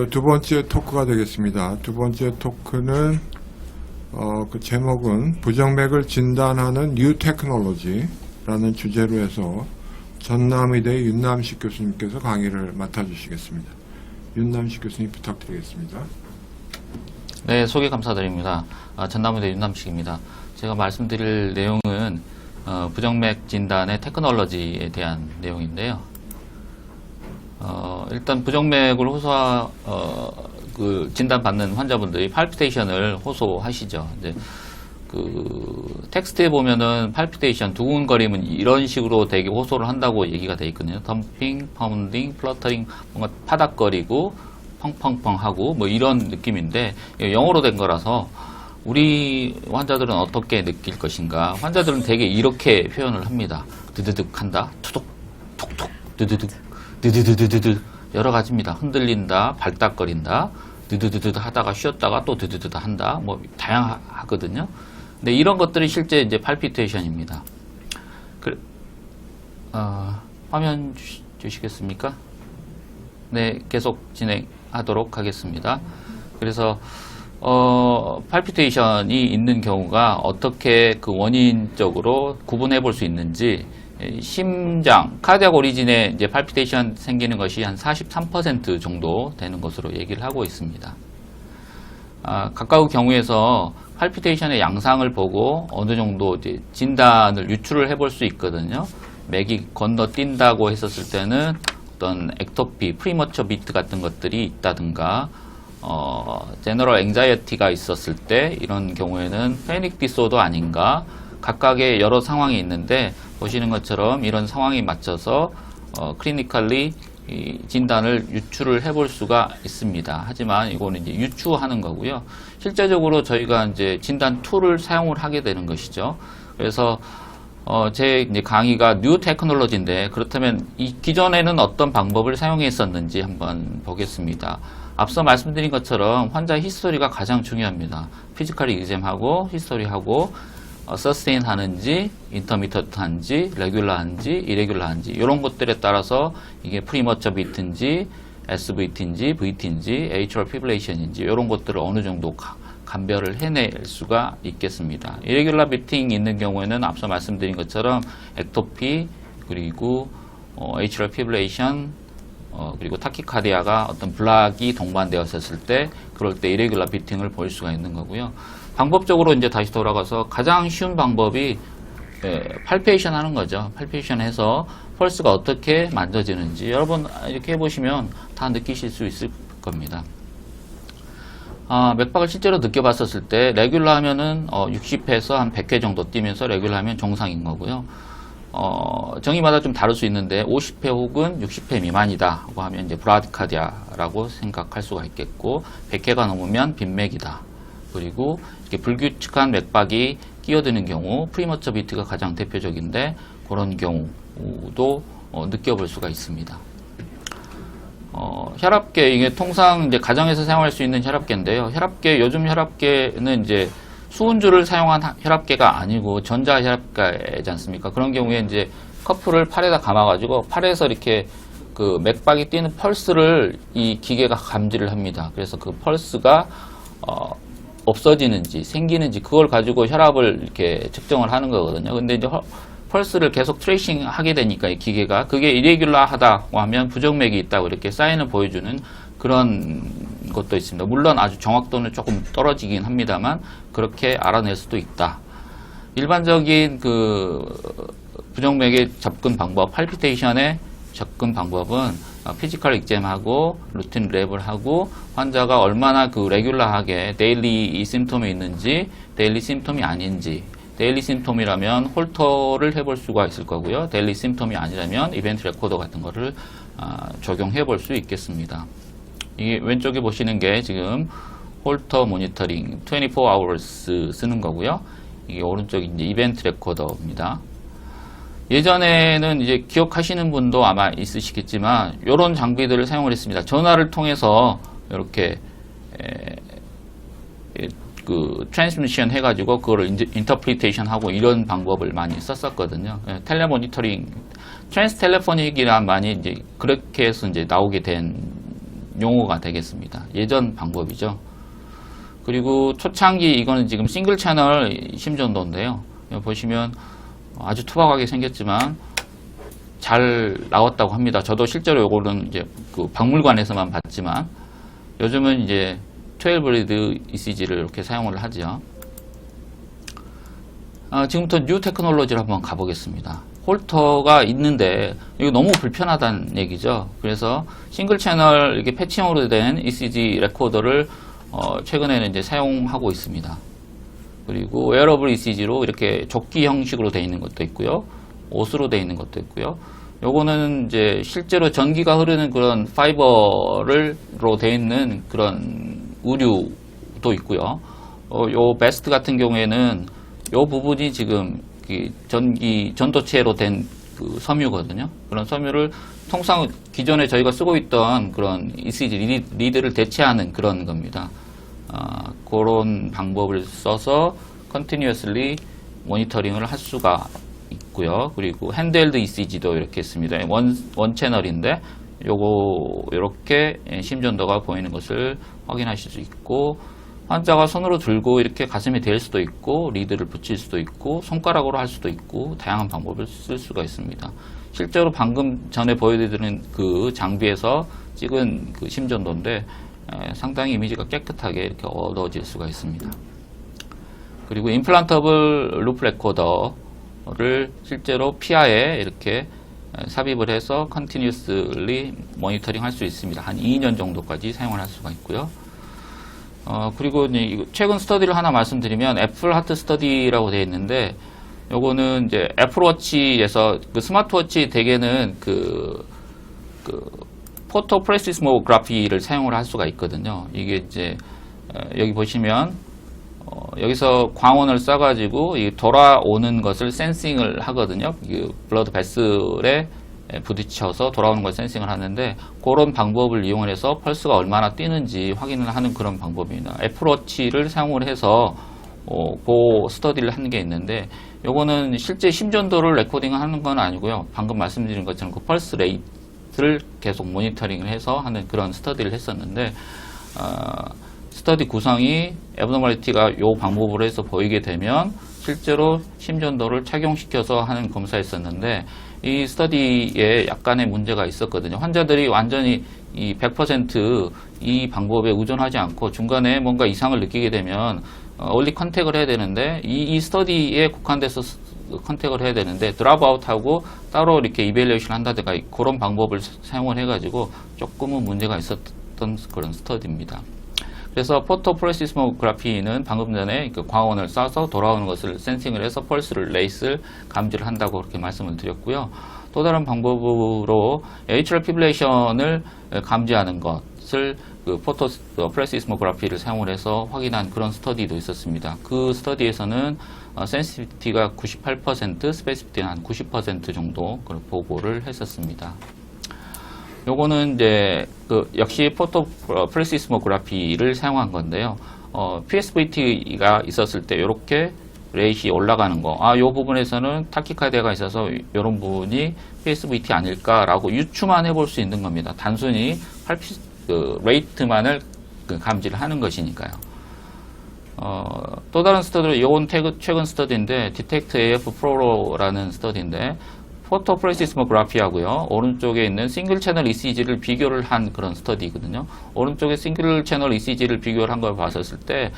두 번째 토크가 되겠습니다. 두 번째 토크는 그 제목은 부정맥을 진단하는 뉴 테크놀로지라는 주제로 해서 전남의대 윤남식 교수님께서 강의를 맡아주시겠습니다. 윤남식 교수님 부탁드리겠습니다. 네, 소개 감사드립니다. 전남의대 윤남식입니다. 제가 말씀드릴 내용은 부정맥 진단의 테크놀로지에 대한 내용인데요. 일단 부정맥을 진단받는 환자분들이 팔피테이션을 호소하시죠. 이제 텍스트에 보면은 팔피테이션, 두근거림은 이런 식으로 되게 호소를 한다고 얘기가 돼 있거든요. 덤핑, 파운딩, 플러터링, 뭔가 파닥거리고 펑펑펑하고 뭐 이런 느낌인데 영어로 된 거라서 우리 환자들은 어떻게 느낄 것인가? 환자들은 되게 이렇게 표현을 합니다. 드드득 한다, 투둑, 톡톡, 드드득, 드드드드드드 여러 가지입니다. 흔들린다, 발딱거린다, 드드드드 하다가 쉬었다가 또 드드드드 한다, 뭐 다양하거든요. 근데 이런 것들이 실제 이제 팔피테이션입니다. 화면 주시겠습니까? 네, 계속 진행하도록 하겠습니다. 그래서 팔피테이션이 있는 경우가 어떻게 그 원인적으로 구분해 볼 수 있는지, 심장, 카디악 오리진에 이제 팔피테이션 생기는 것이 한 43% 정도 되는 것으로 얘기를 하고 있습니다. 각각의 경우에서 팔피테이션의 양상을 보고 어느 정도 이제 진단을 유추를 해볼 수 있거든요. 맥이 건너뛴다고 했었을 때는 어떤 액토피, 프리머처 비트 같은 것들이 있다든가, 제너럴 앵자이어티가 있었을 때 이런 경우에는 패닉 디소더 아닌가, 각각의 여러 상황이 있는데 보시는 것처럼 이런 상황에 맞춰서 클리니컬리 진단을 유추를 해볼 수가 있습니다. 하지만 이거는 이제 유추하는 거고요. 실제적으로 저희가 이제 진단 툴을 사용을 하게 되는 것이죠. 그래서 제 이제 강의가 뉴 테크놀로지인데, 그렇다면 이 기존에는 어떤 방법을 사용했었는지 한번 보겠습니다. 앞서 말씀드린 것처럼 환자 히스토리가 가장 중요합니다. 피지컬 이그잼하고 히스토리하고 서스테인 하는지, 인터미터한지, 레귤러한지, 이레귤러한지 이런 것들에 따라서 이게 프리머처 비트인지, SVT인지, VT인지, 에이트럴 피브레이션인지 이런 것들을 어느 정도 감별을 해낼 수가 있겠습니다. 이레귤러 비팅 있는 경우에는 앞서 말씀드린 것처럼 액토피, 그리고 에이트럴 피브레이션, 그리고 타키카디아가 어떤 블락이 동반되었을 때, 그럴 때 이레귤러 비팅을 볼 수가 있는 거고요. 방법적으로 이제 다시 돌아가서 가장 쉬운 방법이 팔페이션 하는 거죠. 팔페이션 해서 펄스가 어떻게 만져지는지 여러분 이렇게 해보시면 다 느끼실 수 있을 겁니다. 맥박을 실제로 느껴봤었을 때 레귤러 하면은 60회에서 한 100회 정도 뛰면서 레귤러 하면 정상인 거고요. 정의마다 좀 다를 수 있는데 50회 혹은 60회 미만이다고 하면 이제 브라디카디아라고 생각할 수가 있겠고, 100회가 넘으면 빈맥이다. 그리고 이렇게 불규칙한 맥박이 끼어드는 경우, 프리머처 비트가 가장 대표적인데 그런 경우도 느껴볼 수가 있습니다. 혈압계, 이게 통상 이제 가정에서 사용할 수 있는 혈압계인데요. 혈압계, 요즘 혈압계는 이제 수은주를 사용한 혈압계가 아니고 전자 혈압계지 않습니까? 그런 경우에 이제 커플을 팔에다 감아가지고 팔에서 이렇게 그 맥박이 뛰는 펄스를 이 기계가 감지를 합니다. 그래서 그 펄스가 없어지는지 생기는지 그걸 가지고 혈압을 이렇게 측정을 하는 거거든요. 근데 이제 펄스를 계속 트레이싱 하게 되니까 이 기계가 그게 이레귤러하다고 하면 부정맥이 있다고 이렇게 사인을 보여주는 그런 것도 있습니다. 물론 아주 정확도는 조금 떨어지긴 합니다만 그렇게 알아낼 수도 있다. 일반적인 그 부정맥의 접근 방법, 팔피테이션의 접근 방법은 피지컬 익잼하고 루틴 랩을 하고 환자가 얼마나 그 레귤러하게 데일리 심톰이 있는지, 데일리 심톰이 아닌지, 데일리 심톰이라면 홀터를 해볼 수가 있을 거고요. 데일리 심톰이 아니라면 이벤트 레코더 같은 거를 적용해 볼 수 있겠습니다. 이게 왼쪽에 보시는 게 지금 홀터 모니터링 24 hours 쓰는 거고요. 이게 오른쪽이 이제 이벤트 레코더입니다. 예전에는 이제 기억하시는 분도 아마 있으시겠지만 이런 장비들을 사용을 했습니다. 전화를 통해서 이렇게 그 트랜스미션 해가지고 그거를 인터프리테이션 하고 이런 방법을 많이 썼었거든요. 텔레모니터링, 트랜스 텔레포닉이란 많이 이제 그렇게 해서 이제 나오게 된 용어가 되겠습니다. 예전 방법이죠. 그리고 초창기 이거는 지금 싱글 채널 심전도인데요. 여기 보시면 아주 투박하게 생겼지만 잘 나왔다고 합니다. 저도 실제로 요거는 이제 그 박물관에서만 봤지만 요즘은 이제 12리드 ECG를 이렇게 사용을 하죠. 지금부터 뉴 테크놀로지를 한번 가보겠습니다. 홀터가 있는데 이거 너무 불편하다는 얘기죠. 그래서 싱글 채널 이렇게 패치형으로 된 ECG 레코더를 최근에는 이제 사용하고 있습니다. 그리고 웨어러블 ECG로 이렇게 조끼 형식으로 되어 있는 것도 있고요. 옷으로 되어 있는 것도 있고요. 요거는 이제 실제로 전기가 흐르는 그런 파이버로 되어 있는 그런 의류도 있고요. 요 베스트 같은 경우에는 요 부분이 지금 전도체로 된 그 섬유거든요. 그런 섬유를 통상 기존에 저희가 쓰고 있던 그런 ECG 리드를 대체하는 그런 겁니다. 그런 방법을 써서 컨티뉴어슬리 모니터링을 할 수가 있고요. 그리고 핸드헬드 ECG도 이렇게 있습니다. 원 채널인데 요거 이렇게 심전도가 보이는 것을 확인하실 수 있고, 환자가 손으로 들고 이렇게 가슴에 댈 수도 있고, 리드를 붙일 수도 있고, 손가락으로 할 수도 있고, 다양한 방법을 쓸 수가 있습니다. 실제로 방금 전에 보여드리는 그 장비에서 찍은 그 심전도인데 상당히 이미지가 깨끗하게 이렇게 얻어질 수가 있습니다. 그리고 임플란터블 루프 레코더를 실제로 피아에 이렇게 삽입을 해서 컨티뉴어스리 모니터링 할 수 있습니다. 한 2년 정도까지 사용을 할 수가 있고요. 그리고 이제 최근 스터디를 하나 말씀드리면 애플 하트 스터디라고 되어 있는데, 요거는 이제 애플워치에서 그 스마트워치 대개는 그 포토 프레시스모그래피를 사용을 할 수가 있거든요. 이게 이제 여기 보시면 여기서 광원을 쏴가지고 이 돌아오는 것을 센싱을 하거든요. 이 블러드 베슬에 부딪혀서 돌아오는 걸 센싱을 하는데, 그런 방법을 이용을 해서 펄스가 얼마나 뛰는지 확인을 하는 그런 방법입니다. 애플워치를 사용을 해서 그 스터디를 하는 게 있는데, 요거는 실제 심전도를 레코딩을 하는 건 아니고요. 방금 말씀드린 것처럼 그 펄스 레이트를 계속 모니터링을 해서 하는 그런 스터디를 했었는데, 스터디 구성이 애브노멀리티가 요 방법으로 해서 보이게 되면 실제로 심전도를 착용시켜서 하는 검사였었는데, 이 스터디에 약간의 문제가 있었거든요. 환자들이 완전히 이 100% 이 방법에 의존하지 않고 중간에 뭔가 이상을 느끼게 되면 얼리 컨택을 해야 되는데, 이 스터디에 국한돼서 컨택을 해야 되는데 드랍아웃하고 따로 이렇게 이벨리에이션 한다든가 그런 방법을 사용을 해가지고 조금은 문제가 있었던 그런 스터디입니다. 그래서 포토 프레시스모그래피는 방금 전에 그 광원을 쏴서 돌아오는 것을 센싱을 해서 펄스를 레이스를 감지를 한다고 그렇게 말씀을 드렸고요. 또 다른 방법으로 에이트럴 피브레이션을 감지하는 것을 그 포토 프레시스모그래피를 사용을 해서 확인한 그런 스터디도 있었습니다. 그 스터디에서는 센시티비티가 98%, 스페시피티는 한 90% 정도 보고를 했었습니다. 요거는 이제 역시 포토 프레시스모그래피를 사용한 건데요. PSVT가 있었을 때 이렇게 레이시 올라가는 거, 요 부분에서는 타키카디아가 있어서 이런 부분이 PSVT 아닐까라고 유추만 해볼 수 있는 겁니다. 단순히 레이트만을 감지를 하는 것이니까요. 또 다른 스터디로, 이건 최근 스터디인데 디텍트 AF 프로라는 스터디인데, 포토 프레시스모그래피하고요, 오른쪽에 있는 싱글 채널 ECG를 비교를 한 그런 스터디거든요. 오른쪽에 싱글 채널 ECG를 비교를 한 걸 봤었을 때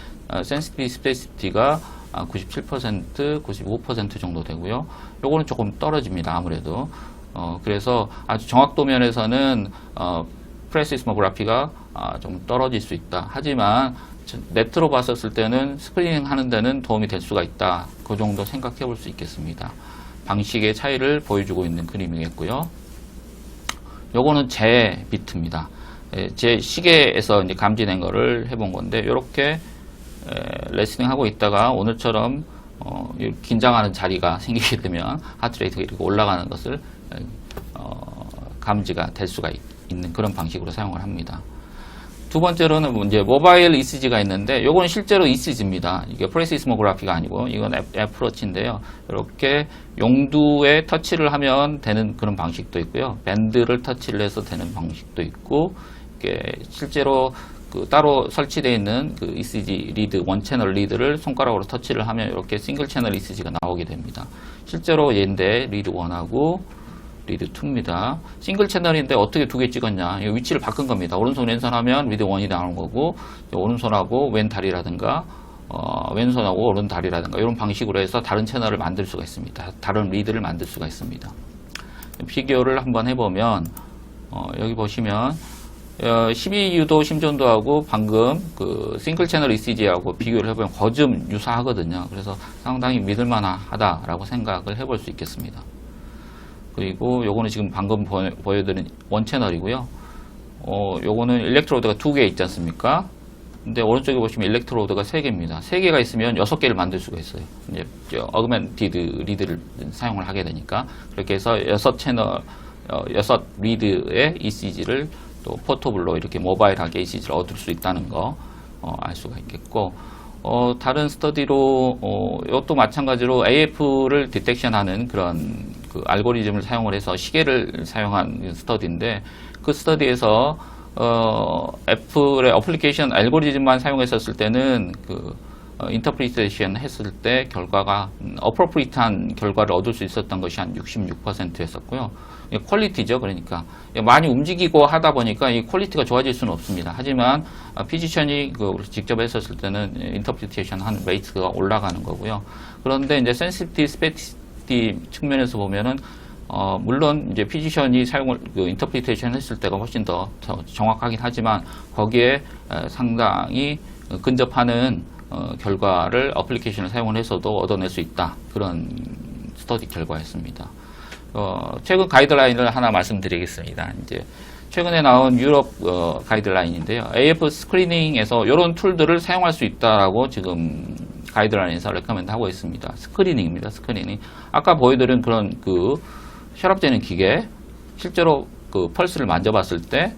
센시티비티, 스페시피티가 97%, 95% 정도 되고요. 요거는 조금 떨어집니다. 아무래도. 그래서 아주 정확도 면에서는 프레시스모그래피가 좀 떨어질 수 있다. 하지만 네트로 봤었을 때는 스크리닝 하는 데는 도움이 될 수가 있다. 그 정도 생각해 볼 수 있겠습니다. 방식의 차이를 보여주고 있는 그림이겠고요. 요거는 제 비트입니다. 제 시계에서 이제 감지된 거를 해본 건데, 이렇게 레슬링 하고 있다가 오늘처럼 긴장하는 자리가 생기게 되면 하트레이트가 이렇게 올라가는 것을 감지가 될 수가 있는 그런 방식으로 사용을 합니다. 두 번째로는 이제 모바일 ECG가 있는데, 요건 실제로 ECG입니다. 이게 프레시스모그래피가 아니고 이건 애플워치인데요. 이렇게 용두에 터치를 하면 되는 그런 방식도 있고요. 밴드를 터치를 해서 되는 방식도 있고, 실제로 그 따로 설치되어 있는 그 ECG 리드, 원 채널 리드를 손가락으로 터치를 하면 이렇게 싱글 채널 ECG가 나오게 됩니다. 실제로 얘인데 리드 1하고 리드 2입니다. 싱글 채널인데 어떻게 두 개 찍었냐? 이 위치를 바꾼 겁니다. 오른손 왼손하면 리드 1이 나오는 거고, 오른손하고 왼 다리라든가 왼손하고 오른 다리라든가 이런 방식으로 해서 다른 채널을 만들 수가 있습니다. 다른 리드를 만들 수가 있습니다. 비교를 한번 해보면 여기 보시면 12유도 심전도하고 방금 그 싱글 채널 ECG하고 비교를 해보면 거의 좀 유사하거든요. 그래서 상당히 믿을만하다라고 생각을 해볼 수 있겠습니다. 그리고 요거는 지금 방금 보여드린 원 채널이고요. 요거는 일렉트로드가 2개 있지 않습니까? 근데 오른쪽에 보시면 일렉트로드가 3개입니다. 3개가 있으면 6개를 만들 수가 있어요. 이제 어그멘티드 리드를 사용을 하게 되니까 그렇게 해서 6채널, 6 리드의 ECG를 또 포터블로 이렇게 모바일하게 ECG를 얻을 수 있다는 거 알 수가 있겠고, 다른 스터디로 이것도 마찬가지로 AF를 디텍션하는 그런 그 알고리즘을 사용을 해서 시계를 사용한 스터디인데, 그 스터디에서 애플의 어플리케이션 알고리즘만 사용했었을 때는 그 인터프리테이션 했을 때 결과가 어프로프리트한 결과를 얻을 수 있었던 것이 한 66%였었고요. 퀄리티죠. 그러니까 많이 움직이고 하다 보니까 이 퀄리티가 좋아질 수는 없습니다. 하지만 피지션이 직접 했었을 때는 인터프리테이션 한 레이트가 올라가는 거고요. 그런데 이제 센시티브 스페시티 측면에서 보면은 물론 이제 피지션이 사용을 인터프리테이션 했을 때가 훨씬 더 정확하긴 하지만 거기에 상당히 근접하는 결과를 어플리케이션을 사용을 해서도 얻어낼 수 있다. 그런 스터디 결과였습니다. 최근 가이드라인을 하나 말씀드리겠습니다. 이제 최근에 나온 유럽 가이드라인인데요. AF 스크리닝에서 이런 툴들을 사용할 수 있다라고 지금 가이드라인에서 레커멘드 하고 있습니다. 스크리닝입니다. 스크리닝. 아까 보여드린 그런 그 혈압 재는 기계, 실제로 그 펄스를 만져봤을 때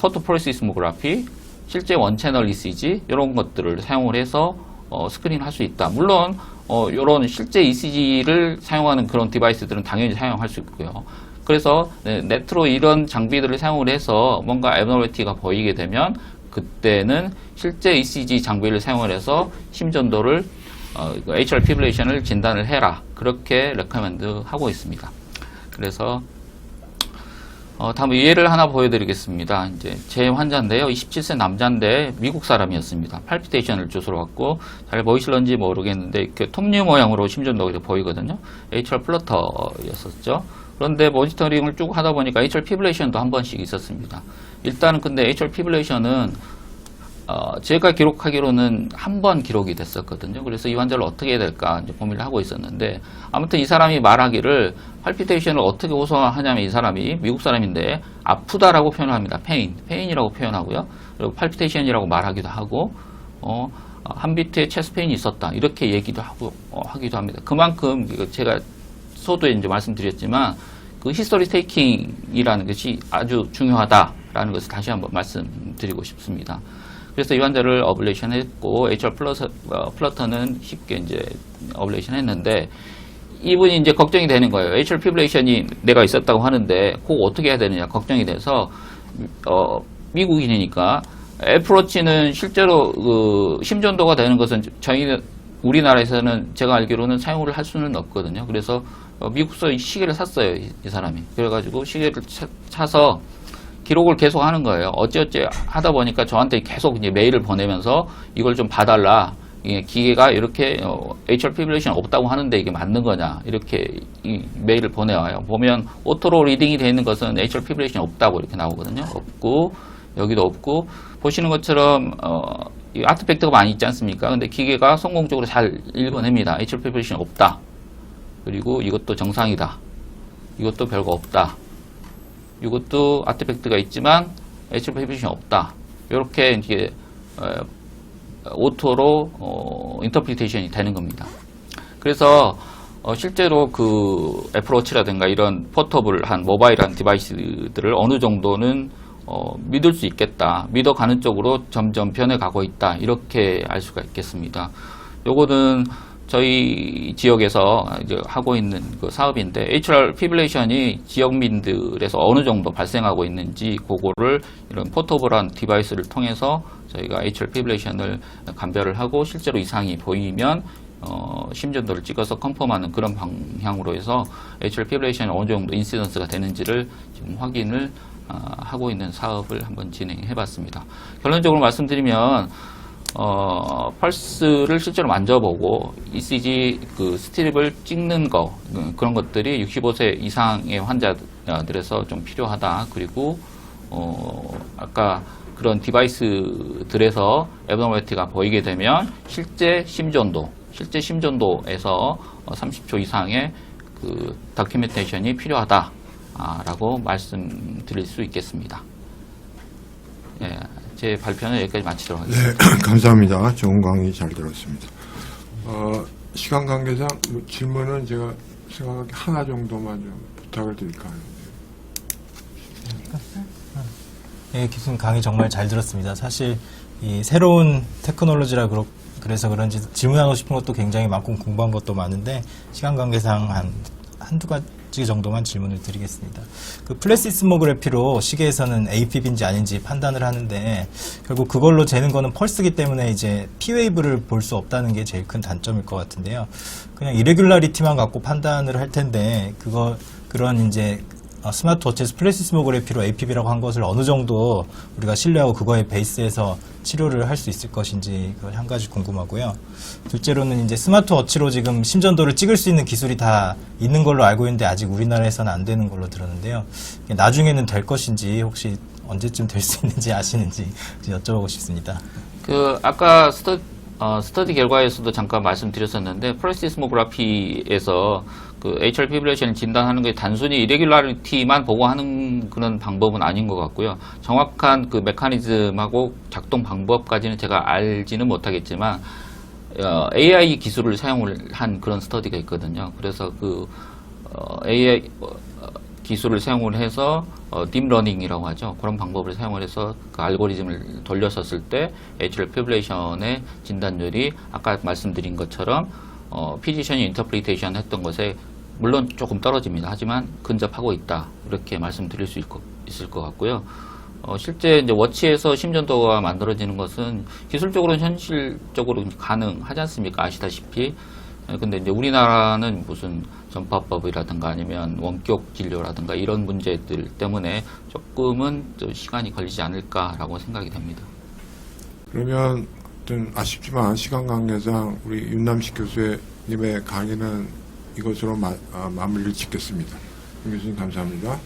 포토프로시스모그래피, 실제 원채널 ECG 이런 것들을 사용을 해서 스크린 할 수 있다. 물론 이런 실제 ECG를 사용하는 그런 디바이스들은 당연히 사용할 수 있고요. 그래서 네트로 이런 장비들을 사용을 해서 뭔가 애너리티가 보이게 되면 그때는 실제 ECG 장비를 사용을 해서 심전도를 HR 피브레이션을 진단을 해라. 그렇게 레커멘드 하고 있습니다. 그래서 다음 예를 하나 보여드리겠습니다. 이제 제 환자인데요. 27세 남자인데 미국 사람이었습니다. 팔피테이션을 주소로 갖고 잘 보이실런지 모르겠는데 이렇게 톱니 모양으로 심전도가 보이거든요. HR 플러터였었죠. 그런데 모니터링을 쭉 하다 보니까 HR 피브레이션도 한 번씩 있었습니다. 일단은 근데 HR 피브레이션은 제가 기록하기로는 한 번 기록이 됐었거든요. 그래서 이 환자를 어떻게 해야 될까 이제 고민을 하고 있었는데, 아무튼 이 사람이 말하기를 팔피테이션을 어떻게 호소하냐면, 이 사람이 미국 사람인데 아프다라고 표현을 합니다. 페인이라고 표현하고요. 그리고 팔피테이션이라고 말하기도 하고, 한 비트에 체스트 페인이 있었다 이렇게 얘기도 하고 하기도 합니다. 그만큼 제가 소도에 이제 말씀드렸지만 그 히스토리 테이킹이라는 것이 아주 중요하다라는 것을 다시 한번 말씀드리고 싶습니다. 그래서 이 환자를 어블레이션 했고, HR 플러터는 쉽게 이제 어블레이션 했는데, 이분이 이제 걱정이 되는 거예요. HR 피브레이션이 내가 있었다고 하는데, 그거 어떻게 해야 되느냐 걱정이 돼서, 미국인이니까, 애플워치는 실제로 그 심전도가 되는 것은 우리나라에서는 제가 알기로는 사용을 할 수는 없거든요. 그래서 미국서 시계를 샀어요, 이 사람이. 그래가지고 시계를 사서 기록을 계속 하는 거예요. 어찌어찌 하다 보니까 저한테 계속 이제 메일을 보내면서 이걸 좀 봐달라. 이게 기계가 이렇게 HR 피브레이션 없다고 하는데 이게 맞는 거냐. 이렇게 이 메일을 보내와요. 보면 오토로 리딩이 되어 있는 것은 HR 피브레이션 없다고 이렇게 나오거든요. 없고, 여기도 없고, 보시는 것처럼, 이 아트팩트가 많이 있지 않습니까? 근데 기계가 성공적으로 잘 읽어냅니다. HR 피브레이션 없다. 그리고 이것도 정상이다. 이것도 별거 없다. 이것도 아트팩트가 있지만 HR 피브레이션 없다. 이렇게 이제 오토로 인터프리테이션이 되는 겁니다. 그래서 실제로 그 애플워치라든가 이런 포터블한 모바일한 디바이스들을 어느 정도는 믿을 수 있겠다. 믿어가는 쪽으로 점점 변해가고 있다. 이렇게 알 수가 있겠습니다. 요거는 저희 지역에서 이제 하고 있는 그 사업인데 HR 피브레이션이 지역민들에서 어느 정도 발생하고 있는지 그거를 이런 포터블한 디바이스를 통해서 저희가 HR 피브레이션을 감별을 하고 실제로 이상이 보이면 심전도를 찍어서 컨펌하는 그런 방향으로 해서 HR 피브레이션이 어느 정도 인시던스가 되는지를 지금 확인을 하고 있는 사업을 한번 진행해 봤습니다. 결론적으로 말씀드리면 펄스를 실제로 만져보고 ECG 그 스트립을 찍는 거 그런 것들이 65세 이상의 환자들에서 좀 필요하다. 그리고 아까 그런 디바이스들에서 애브노멀티가 보이게 되면 실제 심전도에서 30초 이상의 그 다큐멘테이션이 필요하다라고 말씀드릴 수 있겠습니다. 예, 제 발표는 여기까지 마치도록 하겠습니다. 네, 감사합니다. 좋은 강의 잘 들었습니다. 시간 관계상 질문은 제가 생각하기 하나 정도만 좀 부탁을 드릴까요? 예, 교수님 강의 정말 잘 들었습니다. 사실 이 새로운 테크놀로지라 그래서 그런지 질문하고 싶은 것도 굉장히 많고 공부한 것도 많은데 시간 관계상 한두 가지 정도만 질문을 드리겠습니다. 그 플래시스모그래피로 시계에서는 APB인지 아닌지 판단을 하는데 결국 그걸로 재는 거는 펄스기 때문에 이제 P웨이브를 볼 수 없다는 게 제일 큰 단점일 것 같은데요. 그냥 이레귤라리티만 갖고 판단을 할 텐데 그런 이제 스마트워치에서 플래시스모그래피로 APB라고 한 것을 어느 정도 우리가 신뢰하고 그거에 베이스해서 치료를 할 수 있을 것인지 그걸 한 가지 궁금하고요. 둘째로는 이제 스마트워치로 지금 심전도를 찍을 수 있는 기술이 다 있는 걸로 알고 있는데 아직 우리나라에서는 안 되는 걸로 들었는데요. 나중에는 될 것인지 혹시 언제쯤 될 수 있는지 아시는지 여쭤보고 싶습니다. 아까 스터디 결과에서도 잠깐 말씀드렸었는데 플래시스모그래피에서 그 HR 피브레이션을 진단하는 게 단순히 이레귤라리티만 보고 하는 그런 방법은 아닌 것 같고요. 정확한 그 메커니즘하고 작동 방법까지는 제가 알지는 못하겠지만 AI 기술을 사용을 한 그런 스터디가 있거든요. 그래서 그 AI 기술을 사용을 해서 딥러닝이라고 하죠. 그런 방법을 사용을 해서 그 알고리즘을 돌렸었을 때 HR 피브레이션의 진단율이 아까 말씀드린 것처럼 피지션이 인터프리테이션 했던 것에 물론 조금 떨어집니다. 하지만 근접하고 있다. 이렇게 말씀드릴 수 있을 것 같고요. 실제 이제 워치에서 심전도가 만들어지는 것은 기술적으로는 현실적으로 가능하지 않습니까? 아시다시피. 근데 이제 우리나라는 무슨 전파법이라든가 아니면 원격 진료라든가 이런 문제들 때문에 조금은 좀 시간이 걸리지 않을까라고 생각이 됩니다. 그러면 아쉽지만 시간 관계상 우리 윤남식 교수님의 강의는 이것으로 마무리를 짓겠습니다. 윤 교수님 감사합니다.